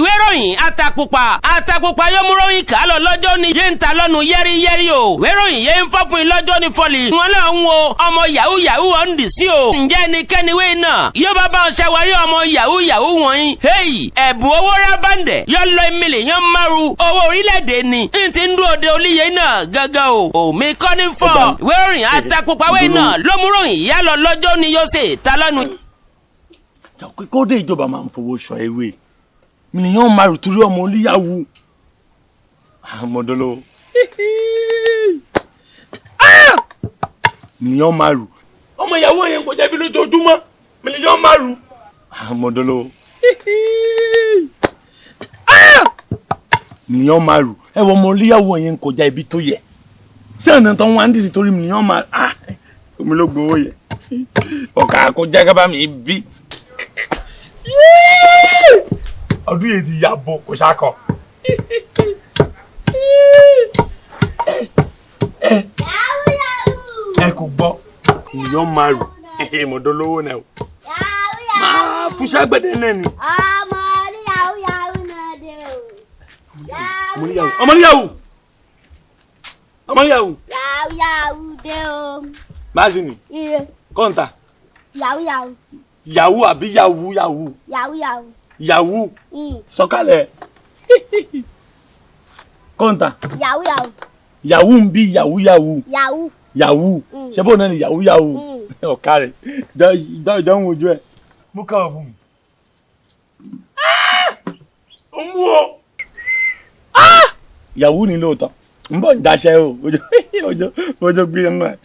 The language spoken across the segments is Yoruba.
Wéròyìn Atapupa yóò mú ròyìn kà lọ lọ́jọ́ ní yé ń ta lọ́nu yẹ́rí o. Wéròyìn yé ń fọ́ fún lọ́jọ́ ní fọ́lì. Wọ́n náà ń wo ọmọ yahoo ọ̀ndì sí o. Ǹjẹ́ ẹnikẹ́ni wé náà yóò bá ọ ṣàwárí ọmọ yahoo wọ̀nyí. Hey, ẹ̀bùn owó rábàndẹ̀ yóò lọ mílíọ̀nù márùn-ún owó orílẹ̀-èdè ni. N ti ń dúró de olíye náà gángan o. Òmí kọ́ ní fọ́. Wéròyìn Atapupa wé náà ló mú ròyìn yá lọ lọ́jọ́ ní yóò ṣe ta lọ́nu. Kódé ìjọba máa ń fowó ṣọ ewé. Mílíọ̀nù márùn torí ọmọ oníyàwó àmọdọlọ mílíọ̀nù márùn ọmọ ìyàwó yẹn kò jẹ̀bi lójoojúmọ́ mílíọ̀nù márùn àmọdọlọ mílíọ̀nù márùn ẹ wọ ọmọ oníyàwó yẹn kò já ibi tó yẹ ṣé ọ̀nà tó ń wá ń dìde torí mílíọ̀nù márùn omi ló gbowó yẹ ọ̀kà kò já gábà mi bí ọdún yìí ti yàbọ̀ kò ṣàkọ. ẹ kò gbọ́ mílíọ̀nù márùn mọ̀dọ́ lówó náà o máa fún ṣàgbẹ̀dẹ̀ náà ni. ọmọ oníyàwó náà dé o. ọmọ yahoo dé o. báàsì ni kọ́ńtà. yahoo àbí yahoo. yahoo sọ̀kalẹ̀ kọ́ńtà. yahoo ń bí yahoo ṣé bó náà ni yahoo ọ̀ka rẹ̀ ìdánwò ojú ẹ̀ mú káwọ̀ fún mi. ó mú o yahoo ni lóòótọ́ ń bọ̀ ń daṣẹ́ o ojú gbé ẹnu ẹ̀.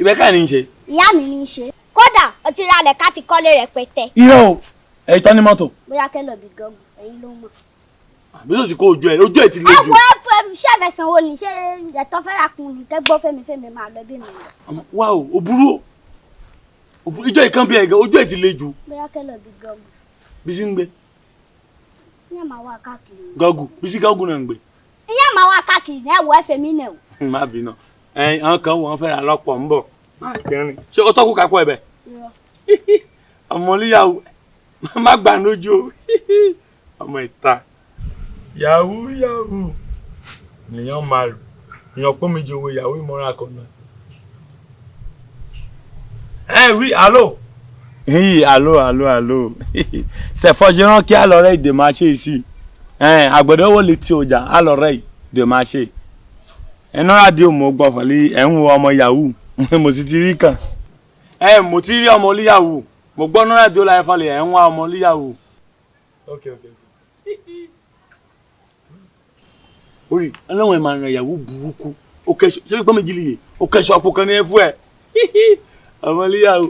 ìbẹ́ ká ní í ṣe. ìyá mi ní í ṣe kódà ọtí ralẹ̀ ká ti kọ́lé rẹpẹtẹ. irọ́ o ẹ̀yin tán ní mọ́tò. bóyá kẹ́lọ̀ bí gọ́gùn ẹ̀yin ló mọ̀. àbí tó sì kó ojú ẹ̀ ti le jù. àwọn iṣẹ́ ìfẹsẹ̀ wo ni ṣé ẹ̀tọ́ fẹ́ra kun ní kẹ́gbọ́ fẹ́mi máa lọ bí mi lọ. wá o burú o ìjọ ìkan bí ẹ̀gẹ́ ojú ẹ̀ ti le jù. bóyá kẹ́lọ̀ bí gọ́gùn. Bísí ń gbé. ìyá máa wá káàkiri. gọ́gùn Bísí gọ́gùn náà ń gbé. ìyá máa wá káàkiri náà wọ ẹ̀fẹ̀ mi náà. má bínú àwọn kan wọ́n fẹ́ra lọ́pọ̀ ń bọ̀ ṣé o tọ́kù kápọ̀ ẹ̀bẹ̀. ọmọ oníyàwó má gbà lójú o ọmọ ìta yahoo nìyẹn máa rò èèyàn pọ́n méjì owó yahoo ìmọ̀ràn kan náà. Oui allô. Oui allô. C'est forgeron qui a l'oreille de marché ici. Àgbẹ̀dẹ wo létí ọjà a l'oreille de marché. Ẹnu radio mo gbọ́ fọlí ẹ̀ ń wo ọmọ yahoo mo sì ti rí kan. Mo ti rí ọmọ yahoo mo gbọ́ nu radio la fọlí ẹ̀ ń wá ọmọ yahoo. Okay. Orí ọlọ́run ẹ̀ máa ń ra yahoo burúkú. Ó kẹ́sọ̀ ṣé bí gbọ́n méjì lè yẹ ó kẹ́sọ̀ ọ̀pọ̀ kan ní ẹ fún ẹ. ọmọ yahoo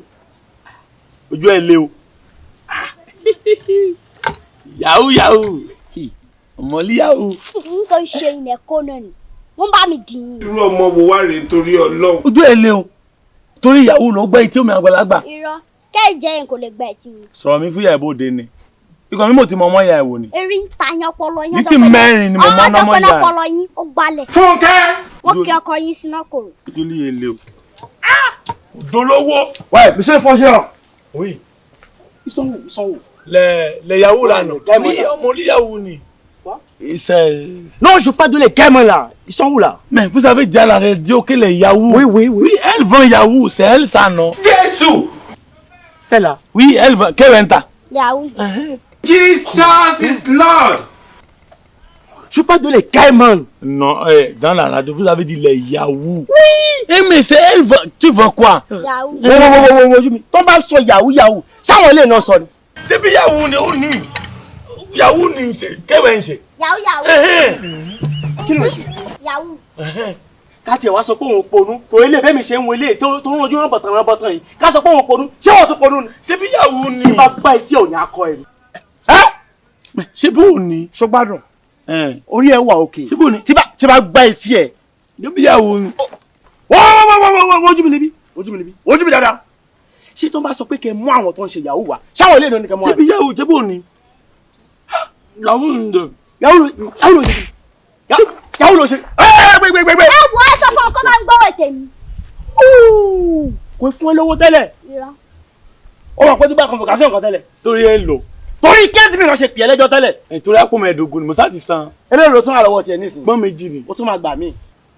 ojú ẹ lé o yahoo ọmọ yahoo. n kò ṣe ilẹ̀ kó náà ni wọ́n bá mi dì í. irú ọmọ wo wá rèé nítorí Ọlọ́run. ojú ẹ lé o torí yahoo ló gbẹ́ etí omi àgbàlagbà. irọ́ kẹ́ẹ̀jẹ́ yẹn kò lè gba ẹtì mi. sọ̀rọ̀ mi fúyà ìbòde ni ikọ̀ mi mò ti mọ ọmọ ya ẹ̀ wò ni. erin ń ta yan ọpọlọ yín. ní ti mẹ́rin ni mo mọ ọmọ ya ẹ̀. ọpọlọ yín ó gbalẹ̀. Fúnkẹ́. wọ́n kí ọkọ yín sínú kòrò. ojú ẹ lé o. Dolówó. Ouais, monsieur le forgeron. Oui. Ils sont où? Les yahoo là, non. Oui, mon yahoo ni. Quoi? Non, je parle de les gamins là. Ils sont où là? Mais vous avez dit à la radio que les yahoo. Oui. Oui, elles vendent yahoo, c'est elles ça, non? Jésus. C'est là. Oui, elles vendent. Que venta? Yahoo. Jesus is Lord. Je parle de les gamins. Non, dans la radio, vous avez dit les yahoo. Oui. Mais c'est elles vendent. Tu vends quoi? Yahoo. Oui. Ton bal soit yahoo. Ça on les non sonne. C'est bien yahoo ni. Yahoo ni c'est. Que venge? Yahoo. Kí ló ṣe? Yahoo. Ká tiẹ̀ wá sọ pé òun ponú. Tó ilé bẹ́ẹ̀ mi ṣe ń wọlé tó ń rojú rán bọ̀tàn yìí. Ká sọ pé òun ponú. Ṣé wọ́n tún ponú ni? C'est bien yahoo ni. Tí bá gbá etí ò ní akọ ẹ̀ ni. C'est bon ni. Ṣọgbádùn. Orí ẹ̀ wà òkè. C'est bon ni. Tí bá gbá etí ẹ̀. C'est bien yahoo ni. Wọ́n ojú mi níbí. Ojú mi dáadáa. Ṣé tó bá sọ pé kẹ́ mú àwọn tó ń ṣe yahoo wá? Ṣáwọn ilé ìlú ni kẹ́ mú wa? C'est bien yahoo, c'est bon ni. Yahoo ni. Yahoo ló ṣe. ẹ wo ẹ sọ fún ọkọ máa ń gbọ́wọ́ tèmi. Kò kò fún ẹ lówó tẹ́lẹ̀ ó wà pé tí bá convocation kan tẹ́lẹ̀ torí ẹ lọ torí kéèsì mi lọ ṣe pè é lẹ́jọ́ tẹ́lẹ̀ nítorí àpò mẹ́ẹ̀ẹ́dógún ni mo sá ti san eléyìí ló tún àlọ́wọ́ tiẹ̀ nísìnyí gbọ́n méjì ni ó tún máa gbà mí.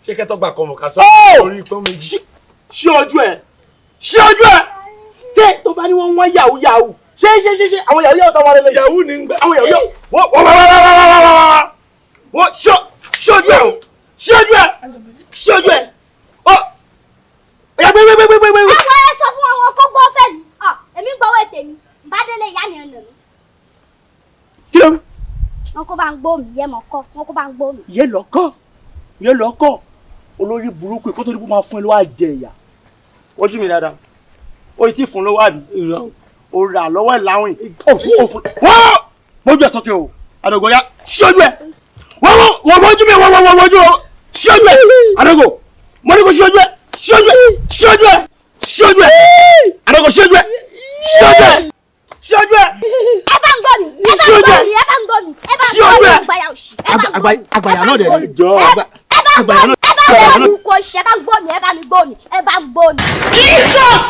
ṣé kẹ́tọ́ gba convocation torí gbọ́n méjì. ṣé ojú ẹ tẹ tó bá ní wọn wá yahoo yahoo ṣé àwọn yahoo yahoo táwọn ọlẹ́lẹ́ yahoo ni ń gbẹ. àwọn yahoo yahoo wọ́n ṣé ojú ẹ ọ ẹ̀yà gbé. àwọn ẹ sọ fún àwọn kó gbọ́ fẹ́ mi èmi ń gbọ́wọ́ ètè mi bá délé ìyá mi ọ̀nà mi. kí ló ń. wọn kó bá ń gbó mi yẹ mọ kọ wọn kó bá ń gbó mi. yé lọ́kọ́ olórí burúkú kó tó ní kó máa fún ẹ lọ́wọ́ àjẹ ìyá ojú mi dáadáa ó ti fún lọ́wọ́ àbí ó rà lọ́wọ́ ẹ̀ láwìn ó fún wọ́n mójú ẹ̀ sókè o àdógó ya ṣíojú ẹ̀ wọ́n mójú mi wọ́n mójú o ṣíojú ẹ̀ àdógó mo ní kó ṣíojú ẹ̀ àdógó ṣíojú ẹ̀ ẹ bá ń gbọ́ mi ẹ bá ń gbọ́ mi àgbàyà òṣì àgbàyà náà dẹ̀ ní ẹ bá ń gbọ́ mi kò ṣe ẹ bá ń gbọ́ mi ẹ bá ń gbọ́ mi. Jesus!